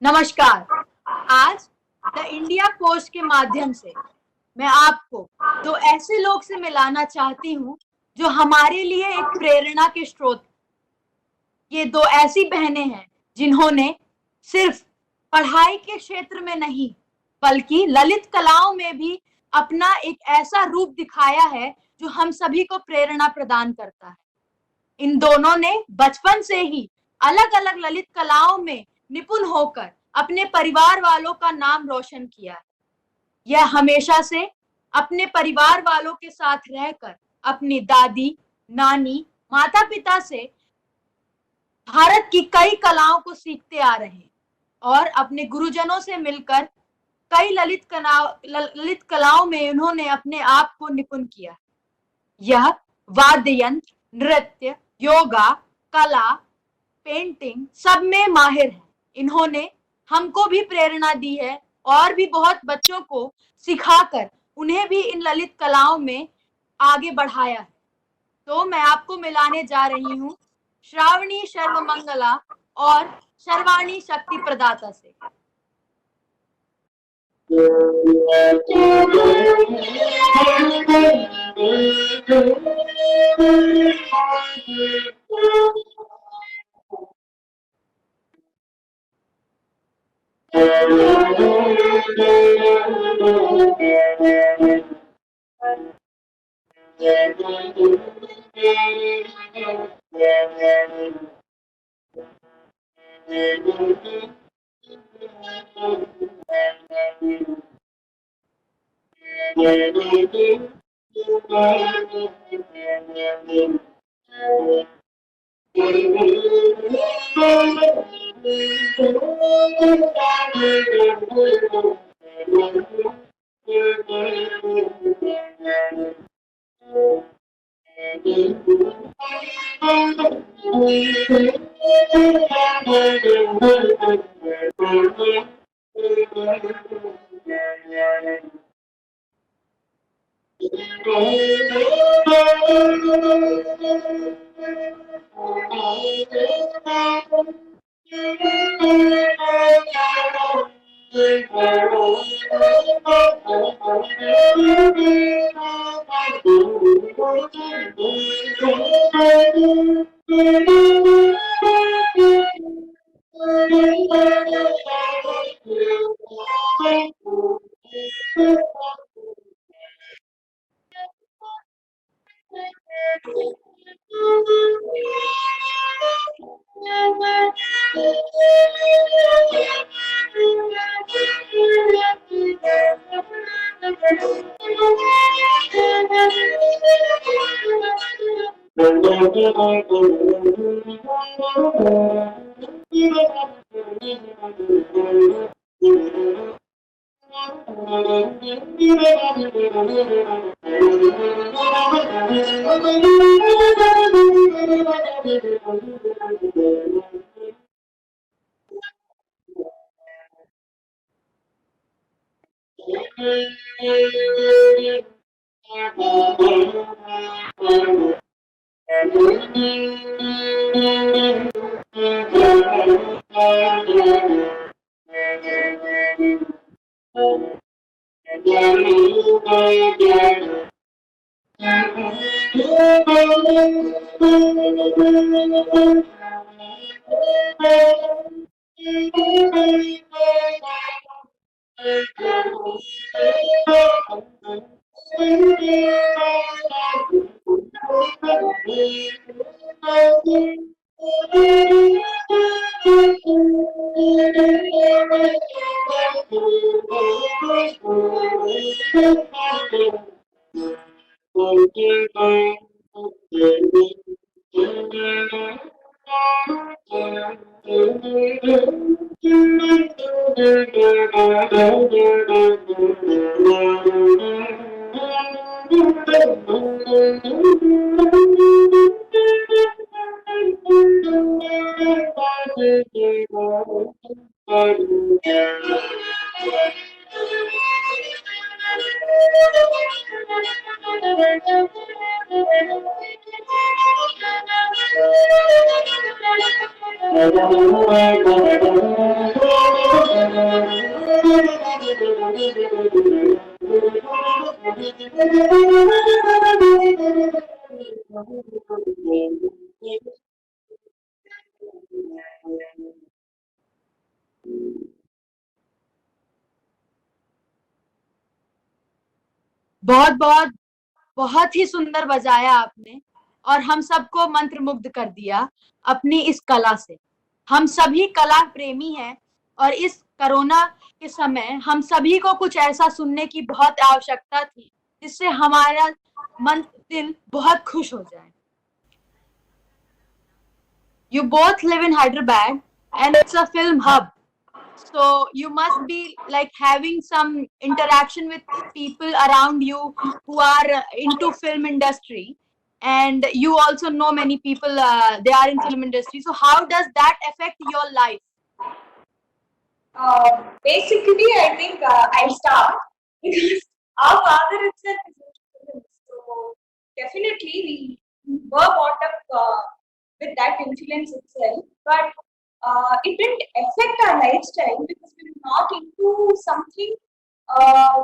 नमस्कार। आज the India post के माध्यम से मैं आपको दो ऐसे लोग से मिलाना चाहती हूँ जो हमारे लिए एक प्रेरणा के स्रोत। ये दो ऐसी बहनें हैं जिन्होंने सिर्फ पढ़ाई के क्षेत्र में नहीं बल्कि ललित कलाओं में भी अपना एक ऐसा रूप दिखाया है जो हम सभी को प्रेरणा प्रदान करता है। इन दोनों ने बचपन से ही अलग अलग ललित कलाओं में निपुण होकर अपने परिवार वालों का नाम रोशन किया है। यह हमेशा से अपने परिवार वालों के साथ रहकर अपनी दादी, नानी, माता पिता से भारत की कई कलाओं को सीखते आ रहे हैं और अपने गुरुजनों से मिलकर कई ललित कलाओं में उन्होंने अपने आप को निपुण किया। यह वाद्य यंत्र, नृत्य, योगा, कला, पेंटिंग सब में माहिर है। इन्होंने हमको भी प्रेरणा दी है और भी बहुत बच्चों को सिखाकर उन्हें भी इन ललित कलाओं में आगे बढ़ाया है। तो मैं आपको मिलाने जा रही हूँ श्रावणी सर्वमंगला और सर्वाणी शक्ति प्रदाता से। बहुत बहुत बहुत ही सुंदर बजाया आपने और हम सबको मंत्रमुग्ध कर दिया अपनी इस कला से। हम सभी कला प्रेमी हैं और इस कोरोना के समय हम सभी को कुछ ऐसा सुनने की बहुत आवश्यकता थी जिससे हमारा मन दिल बहुत खुश हो जाए। You both live in Hyderabad and it's a film hub. So you must be like having some interaction with people around you who are into film industry, and you also know many people they are in film industry. So how does that affect your life? Basically, I think I'll start because our father itself is into film. So definitely we were brought up with that influence itself, but it didn't affect our lifestyle because we were not into something uh,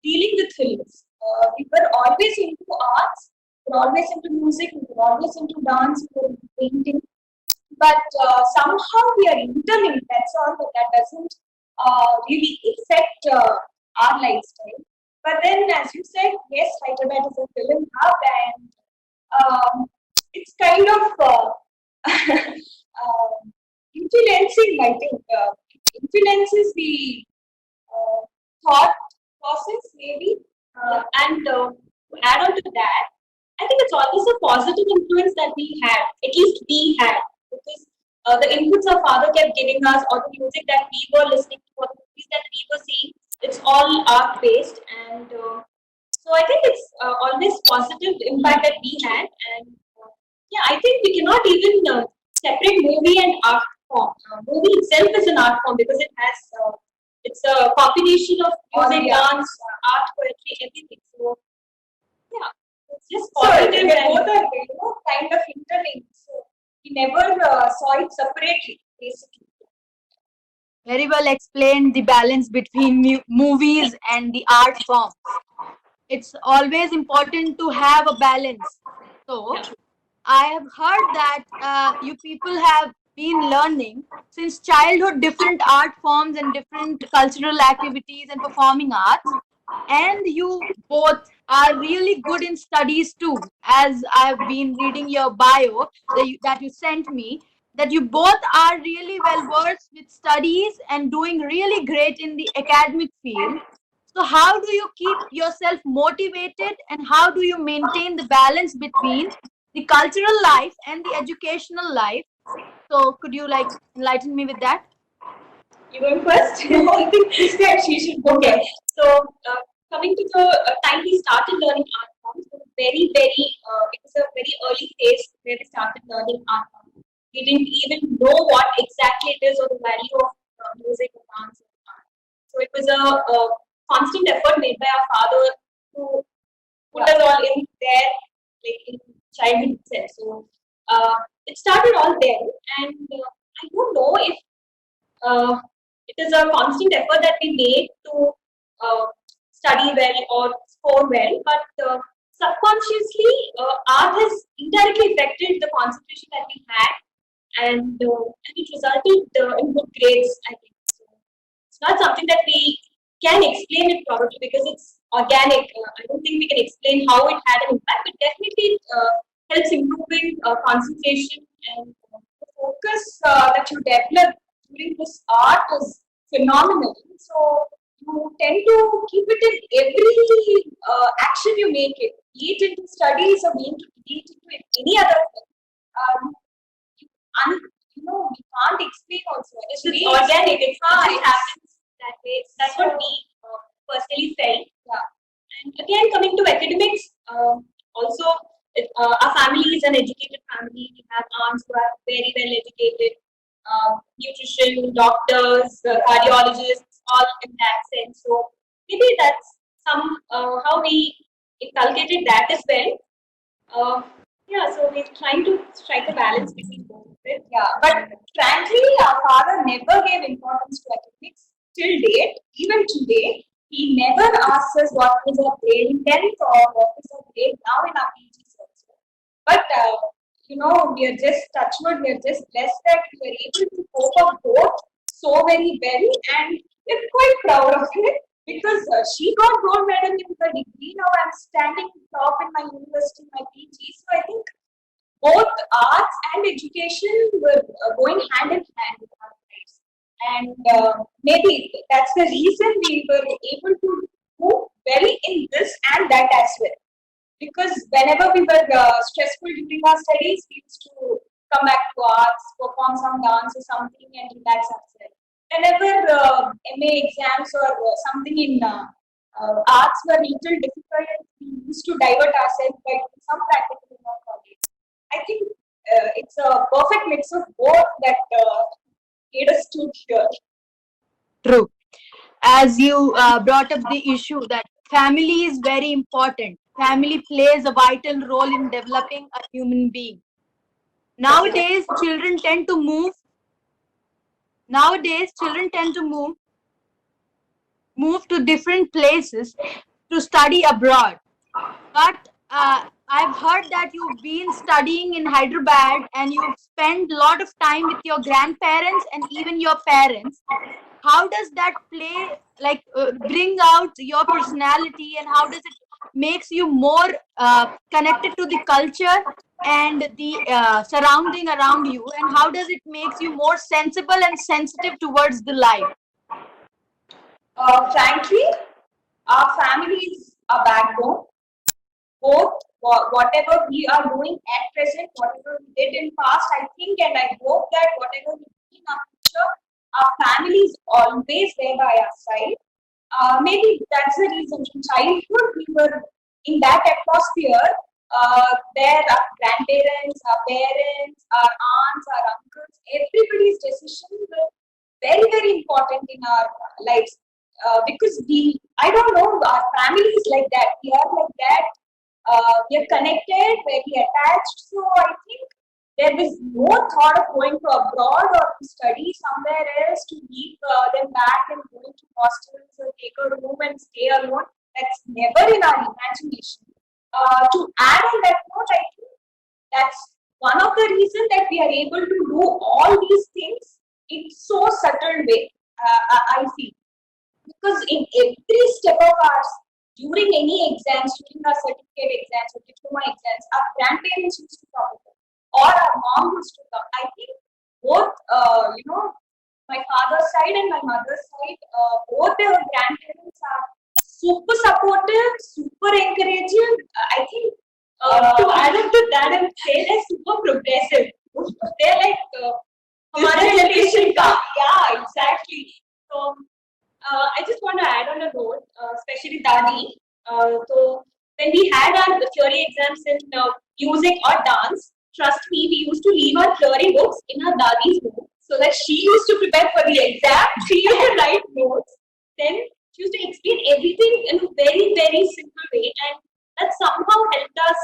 dealing with films. We were always into arts, we were always into music, we were always into dance, we were into painting, but somehow we are interlinked. That's all, but that doesn't really affect our lifestyle. But then, as you said, yes, Hyderabad is a film hub, and it's kind of influencing. I think it influences the uh, thought process, maybe. And to add on to that, I think it's always a positive influence that we had, at least we had, because the inputs our father kept giving us, or the music that we were listening to, or the movies that we were seeing, it's all art based, and so I think it's always positive impact that we had, and yeah, I think we cannot even separate movie and art form. Movie itself is an art form because it has it's a combination of music, dance, art, poetry, everything. So yeah, it's just positive and both are kind of interlinked. So we never saw it separately, basically. Very well explained the balance between movies and the art forms. It's always important to have a balance. So I have heard that you people have been learning since childhood different art forms and different cultural activities and performing arts, and you both are really good in studies too. As I've been reading your bio that you sent me, that you both are really well versed with studies and doing really great in the academic field. So how do you keep yourself motivated and how do you maintain the balance between the cultural life and the educational life? So could you like enlighten me with that? You going first? I think she said she should go. Okay. So coming to the time we started learning art forms, it was it was a very early phase where we started learning art forms. We didn't even know what exactly it is or the value of music or dance or art. So it was a constant effort made by our father to put us all in there, like in childhood itself. So it started all there, and I don't know if uh, it is a constant effort that we make to uh, study well or score well, but subconsciously, art has indirectly affected the concentration that we had, and it resulted in good grades, I think. So it's not something that we can explain it probably because it's organic. I don't think we can explain how it had an impact, but definitely it helps improving concentration and the focus that you develop during this art is phenomenal. So you tend to keep it in every action you make it, be it into studies or be it into any other thing. You, you can't explain also. It's just organic. It just happens that way. That's what we personally felt. Yeah. And again, coming to academics, also our family is an educated family. We have aunts who are very well educated, nutrition, doctors, cardiologists, all in that sense. So maybe that's some how we inculcated that as well. Uh, yeah, so we're trying to strike a balance between both. bit. Yeah, but frankly, our father never gave importance to academics till date. Even today, he never asks us what is our grade in 10th or what is our grade now in our PGs also. But we are just touchwood, we are just blessed that we are able to cope up both so very well, and we're quite proud of it because she got gold medal in her degree. Now I'm standing top in my university, my PG. So I think both arts and education were going hand in hand with our lives. And maybe that's the reason we were able to do well in this and that as well. Because whenever we were stressful during our studies, we used to come back to arts, perform some dance or something, and relax ourselves. Whenever MA exams or something in arts were little difficult, we used to divert ourselves by doing some practical in our college. I think it's a perfect mix of both that made us to here. True. As you brought up the issue that family is very important. Family plays a vital role in developing a human being. Nowadays, children tend to move. Move to different places to study abroad. But I've heard that you've been studying in Hyderabad and you've spent a lot of time with your grandparents and even your parents. How does that play, bring out your personality, and how does it makes you more connected to the culture and the surrounding around you, and how does it makes you more sensible and sensitive towards the life? Frankly, our family is a backbone. Both whatever we are doing at present, whatever we did in past, I think and I hope that whatever we do in our future, our family is always there by our side. Maybe that's the reason. From childhood, we were in that atmosphere. There, our grandparents, our parents, our aunts, our uncles, everybody's decisions were very, very important in our lives. Because I don't know, our family is like that. We are like that. We are connected, very attached. So I think there was no thought of going to abroad or to study somewhere else, to leave them back and go to hostels or take a room and stay alone. That's never in our imagination. To add on that note, I think that's one of the reasons that we are able to do all these things in so subtle way. I feel, because in every step of ours, during any exams, during our certificate exams or diploma exams, our grandparents used to come or our mom used to come. I think both, my father's side and my mother's side, both their grandparents are super supportive, super encouraging. I think to add on to that, I would say they're super progressive. They're like, हमारा generation का. Yeah, exactly. So, I just want to add on a note, especially Dadi. So when we had our theory exams in music or dance, trust me, we used to leave our theory books in our Dadi's room so that she used to prepare for the exam. She used to write notes. Then she used to explain everything in a very, very simple way, and that somehow helped us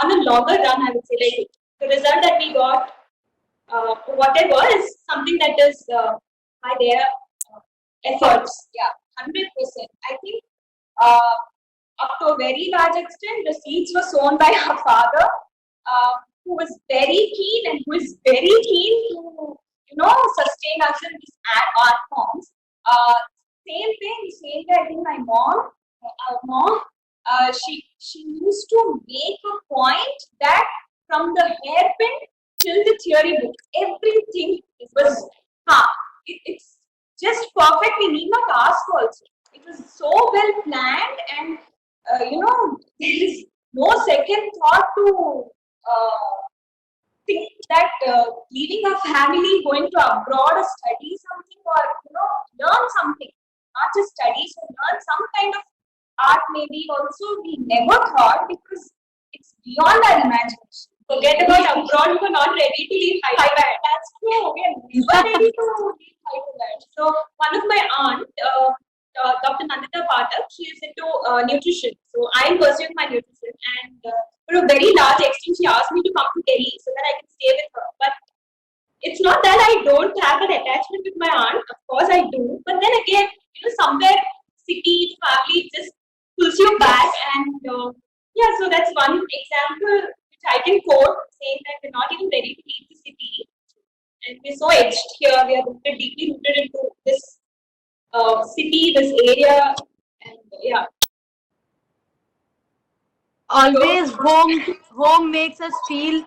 on a longer run. I would say, like the result that we got, whatever, is something that is by their efforts. Yeah, 100%. I think up to a very large extent, the seeds were sown by our father, who was very keen and who is very keen to, sustain us in these art forms. Same way, I think my mom, our mom, she used to make a point that from the hairpin till the theory book, everything was, it's just perfect. We need not ask also. It was so well planned, and there is no second thought to think that leaving a family, going to abroad or study something, or learn something, not just study, so learn some kind of art maybe also. We never thought, because it's beyond our imagination. Forget about abroad, we were not ready to leave Hyderabad. That's true. We are never ready to leave Hyderabad. So one of my aunt, Dr. Nandita Pathak, she is into nutrition. So I'm pursuing my nutrition, and for a very large extent, she asked me to come to Delhi so that I can stay with her. But it's not that I don't have an attachment with my aunt. Of course I do. But then again, somewhere city, family just pulls you back. And yeah, so that's one example which I can quote, saying that we're not even ready to leave the city. And we're so edged here. We are deeply rooted into this city, this area. And yeah. Always home makes us feel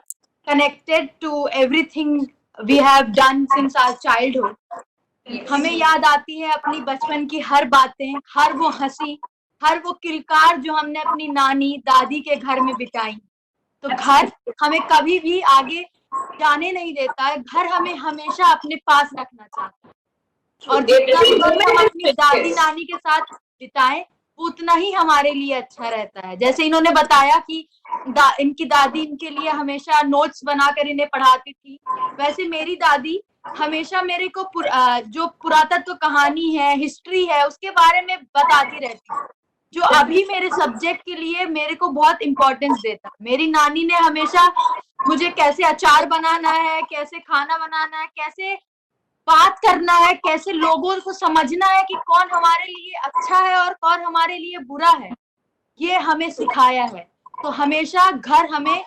connected to everything we have done since our childhood. हमें याद आती है अपनी बचपन की हर बातें, हर वो हंसी, हर वो किलकार जो हमने अपनी नानी दादी के घर में बिताई. तो घर हमें कभी भी आगे जाने नहीं देता है. घर हमें हमेशा अपने पास रखना चाहता है. और जितना भी वक्त हम अपनी दादी नानी के साथ बिताएं उतना ही हमारे लिए अच्छा रहता है. जैसे इन्होंने बताया कि इनकी दादी इनके लिए हमेशा नोट्स बनाकर इन्हें पढ़ाती थी, वैसे मेरी दादी हमेशा मेरे को जो पुरातत्व कहानी है, हिस्ट्री है, उसके बारे में बताती रहती है, जो अभी मेरे सब्जेक्ट के लिए मेरे को बहुत इम्पोर्टेंस देता. मेरी नानी ने हमेशा मुझे कैसे अचार बनाना है, कैसे खाना बनाना है, कैसे बात करना है, कैसे लोगों को समझना है कि कौन हमारे लिए अच्छा है और कौन हमारे लिए बुरा है, ये हमें सिखाया है. तो हमेशा घर हमें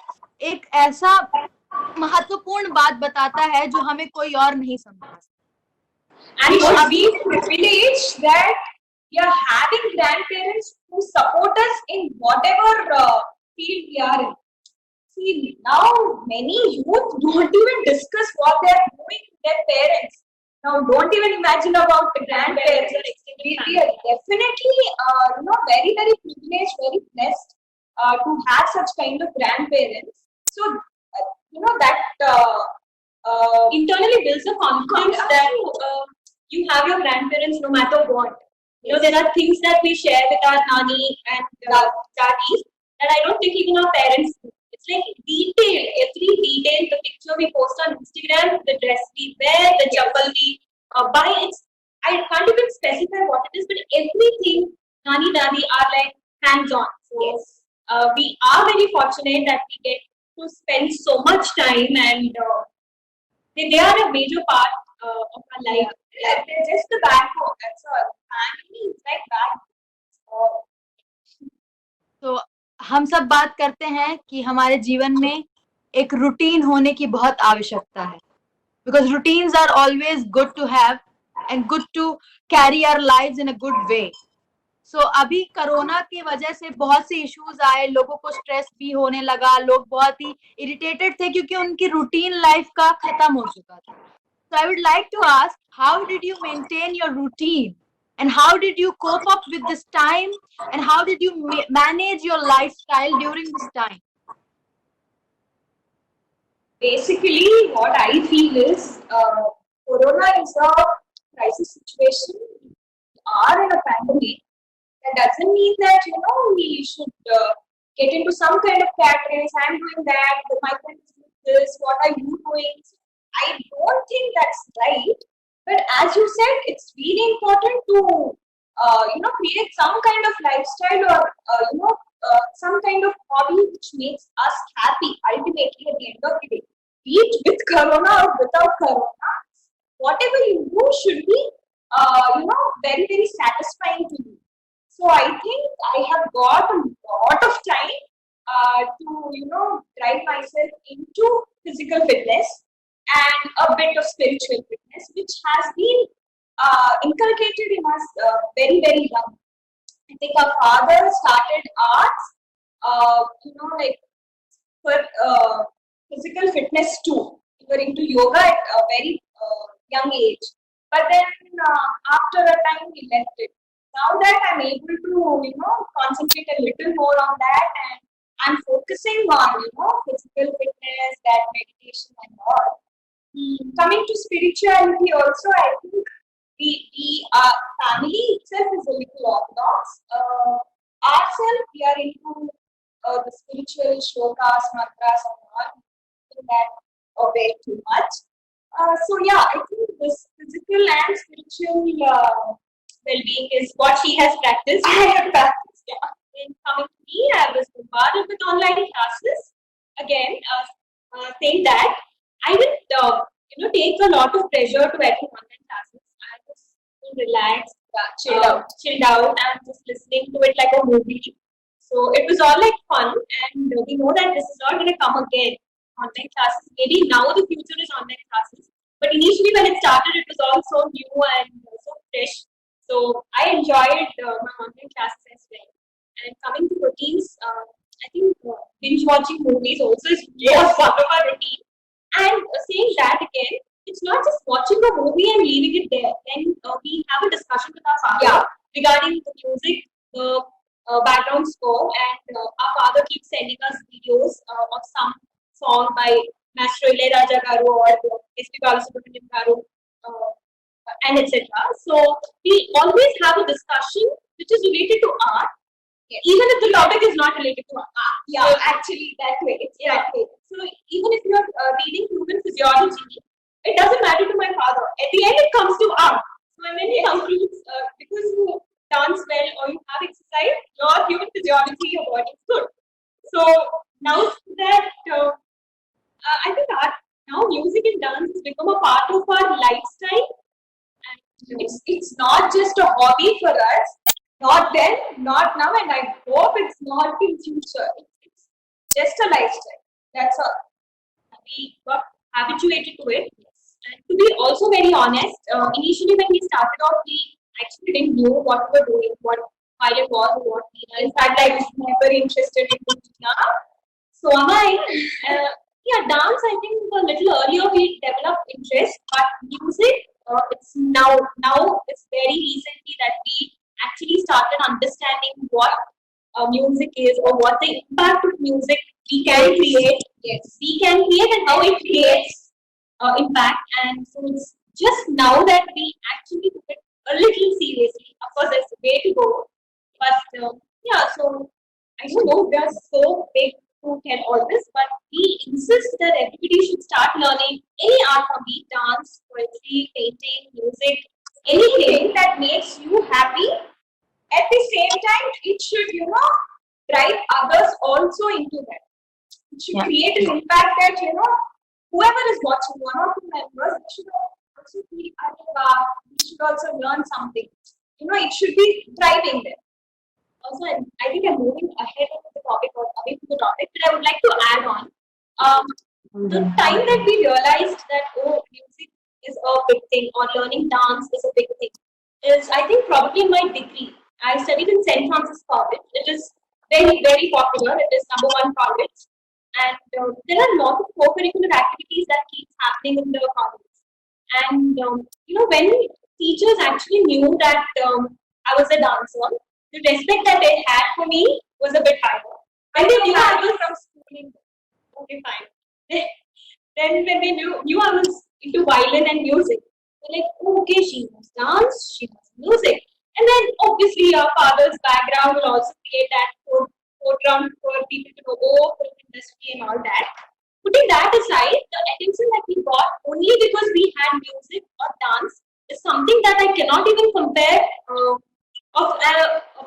एक ऐसा महत्वपूर्ण बात बताता है जो हमें कोई और नहीं समझा. And it's been privileged that we are having grandparents who support us in whatever field we are in. See, now many youth don't even discuss what they are doing with their parents. Now, don't even imagine about the grandparents. We are definitely, very, very privileged, very blessed to have such kind of grandparents. So, that internally builds a confidence that you have your grandparents no matter what. There are things that we share with our nani and daddies that I don't think even our parents do. It's like detail, every detail, the picture we post on Instagram, the dress we wear, the chappal we buy. I can't even specify what it is, but everything nani daddy are like hands-on. So yes, we are very fortunate that we get to spend so much time, and they are a major part of our life. They're just the backbone. That's all. Family is like backbone. तो हम सब बात करते हैं कि हमारे जीवन में एक रूटीन होने की बहुत आवश्यकता है, because routines are always good to have and good to carry our lives in a good way. So अभी कोरोना की वजह से बहुत से इश्यूज आए, लोगों को स्ट्रेस भी होने लगा, लोग बहुत ही इरिटेटेड थे क्योंकि उनकी रूटीन लाइफ का खत्म हो चुका था. So I would like to ask, how did you maintain your routine? And how did you cope up with this time? And how did you manage your lifestyle during this time? Basically, what I feel is Corona is a crisis situation. We are in a pandemic. That doesn't mean that we should get into some kind of cat race. I'm doing that. My friend is doing this. What are you doing? I don't think that's right. But as you said, it's really important to create some kind of lifestyle or some kind of hobby which makes us happy. Ultimately, at the end of the day, be it with Corona or without Corona, whatever you do should be very, very satisfying to you. So I think I have got a lot of time to drive myself into physical fitness and a bit of spiritual fitness, which has been inculcated in us very, very young. I think our father started arts, for physical fitness too. We were into yoga at a very young age. But then after a time, we left it. Now that I'm able to, concentrate a little more on that, and I'm focusing on, physical fitness, that meditation and all. Coming to spirituality also, I think our family itself is a little orthodox. Ourselves, we are into the spiritual shlokas, mantras and all. That way too much. So yeah, I think this physical and spiritual well-being is what she has practiced. I have practiced. Yeah. Then coming to me, I was bombarded with online classes. Again, saying that I didn't takes a lot of pressure to attend online classes. I was so relaxed, chilled out, and just listening to it like a movie. So it was all like fun, and we know that this is not going to come again. Online classes, maybe now the future is online classes, but initially when it started, it was all so new and so fresh. So I enjoyed my online classes as well. And coming to routines, I think binge watching movies also is one of our routine. And saying that again, it's not just watching a movie and leaving it there. Then we have a discussion with our father regarding the music, the background score, and our father keeps sending us videos of some song by Maestro Ilaiyaraaja garu or S.P. Balasubramaniam garu, and etc. So we always have a discussion which is related to art, even if the topic is not related to art. Yeah, So, actually, that way. It's that way. so even if you're reading human physiology, it doesn't matter to my father. At the end, it comes to art. So when he concludes, because you dance well or you have exercise, your human physiology, your body is good. So now that I think art, now music and dance has become a part of our lifestyle. And It's not just a hobby for us. Not then, not now, and I hope it's not in future. It's just a lifestyle. That's all. we got habituated to it. And to be also very honest, initially when we started off, we actually didn't know what we were doing, why it was, what we were. In fact, I was never interested in Pooja. So am I. Yeah, dance, I think a little earlier we developed interest, but music, it's now it's very recently that we actually started understanding what music is or what the impact of music we can create. Yes, we can create and how it creates impact. And so it's just now that we actually took it a little seriously. Of course, there's a way to go, but yeah, so I don't know, we are so big to tell all this, but we insist that everybody should start learning any art form, be it dance, poetry, painting, music, anything. Anything that makes you happy, at the same time, it should, drive others also into that. It should Yeah. create an impact that, whoever is watching, one or two members, they should also feel, we should also learn something. It should be driving them. Also, I think I'm moving ahead of the topic or away from the topic, but I would like to add on. The time that we realized that, music is a big thing or learning dance is a big thing is, I think, probably in my degree. I studied in St. Francis College. It is very, very popular. It is number one college. And there are a lot of co-curricular activities that keep happening in the college. And, when teachers actually knew that I was a dancer, the respect that they had for me was a bit higher. And they knew I was from schooling. Okay, fine. Then when they knew I was into violin and music, they're like, oh, okay, she knows dance, she knows music. And then obviously our father's background will also create that foreground for people to know, oh, film industry and all that. Putting that aside, the attention that we got only because we had music or dance is something that I cannot even compare of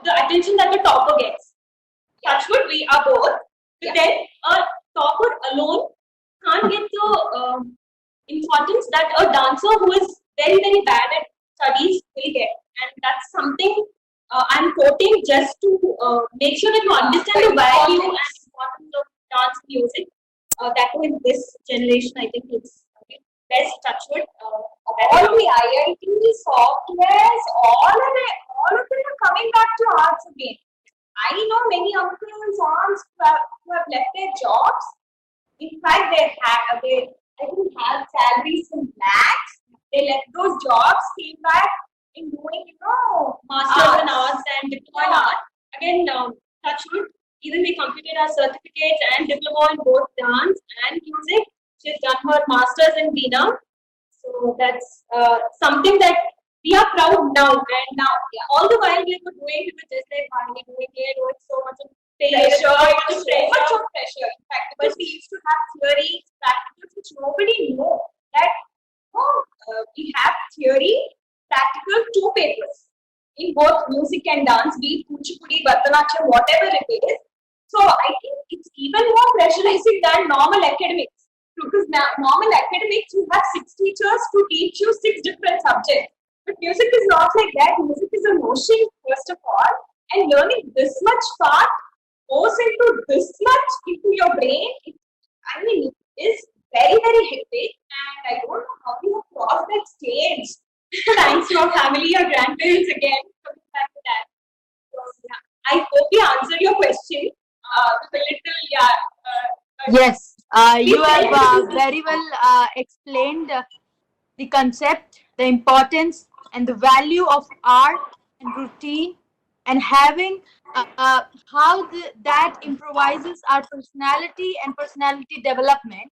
the attention that the topper gets. Touch wood, we are both. But then a topper alone can't get the importance that a dancer who is very, very bad at studies will get. And that's something I'm quoting just to make sure that you understand the value and importance of dance music. That in this generation, I think it's best touchwood. All the IIT softwares, all of them are coming back to arts again. I know many uncles, aunts who have left their jobs. In fact, they I think have salaries in lakhs. They left those jobs, came back in doing, Masters in arts and diploma in art. Again, touchwood. Even we completed our certificates and diploma in both dance and music. She's done her masters in Veena. So that's something that we are proud now. And now, all the while we were doing, we were just like, why are we doing it? Oh, it's so much of pressure, so much of pressure. In fact, because we used to have theory, practicals, which nobody knew that we have theory, practical, two papers in both music and dance, be it Kuchipudi, Bharatanatyam, whatever it is. So I think it's even more pressurizing than normal academics. because now normal academics you have 6 teachers to teach you 6 different subjects. But music is not like that. Music is emotion first of all, and learning this much part goes into this much into your brain. I mean, it is very very hectic, and I don't know how you have crossed that stage. Thanks to our family, our grandparents again coming back to that. So, yeah, I hope we answered your question with a little Yes, you Please have tell me. very well explained the concept, the importance, and the value of art and routine, and having how that improvises our personality and personality development.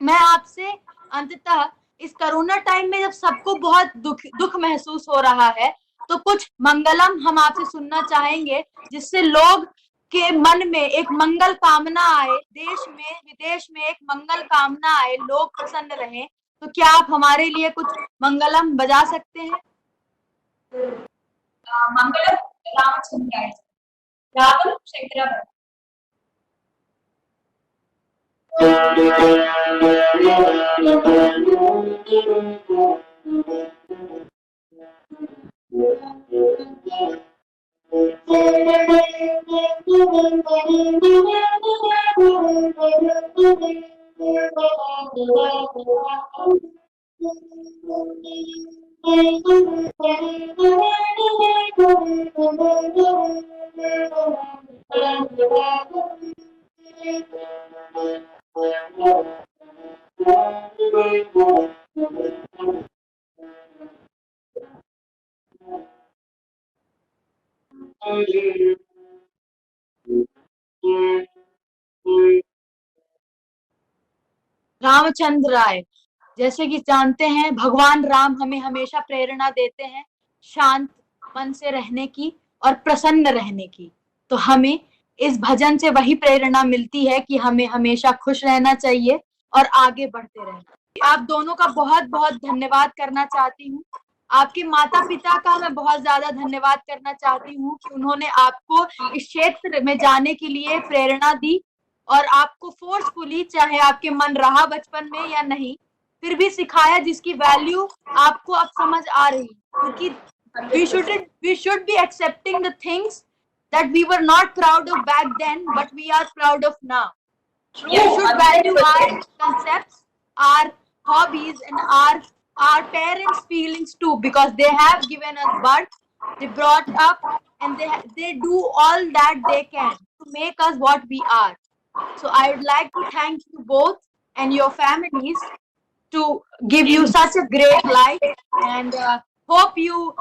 मैं आपसे अंततः इस corona time में जब सबको बहुत दुख महसूस हो रहा है, तो कुछ मंगलम हम आपसे सुनना चाहेंगे, जिससे लोग के मन में एक मंगल कामना आए, देश में विदेश में एक मंगल कामना आए, लोग प्रसन्न रहें. तो क्या आप हमारे लिए कुछ मंगलम बजा सकते हैं? Mangalam Ramachandra. Ravam Shankara. Ramchandra राय, जैसे कि जानते हैं भगवान राम हमें हमेशा प्रेरणा देते हैं शांत मन से रहने की और प्रसन्न रहने की. तो हमें इस भजन से वही प्रेरणा मिलती है कि हमें हमेशा खुश रहना चाहिए और आगे बढ़ते रहना. आप दोनों का बहुत बहुत धन्यवाद करना चाहती हूँ. आपके माता पिता का मैं बहुत ज्यादा धन्यवाद करना चाहती हूँ कि उन्होंने आपको इस क्षेत्र में जाने के लिए प्रेरणा दी और आपको फोर्सफुली, चाहे आपके मन रहा बचपन में या नहीं, फिर भी सिखाया, जिसकी वैल्यू आपको अब समझ आ रही. क्योंकि we should be accepting the things that we were not proud of back then, but we are proud of now. We should value our concepts, our hobbies, and our parents' feelings too, because they have given us birth, they brought up, and they do all that they can to make us what we are. So I would like to thank you both and your families to give you such a great life, and hope you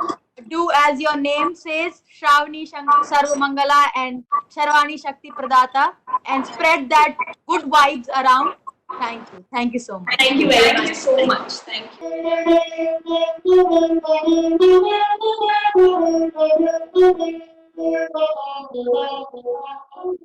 do as your name says, Shravani Sarva Mangala and Sarvani Shakti Pradata, and spread that good vibes around. Thank you so much. Thank you very much so much. Thank you.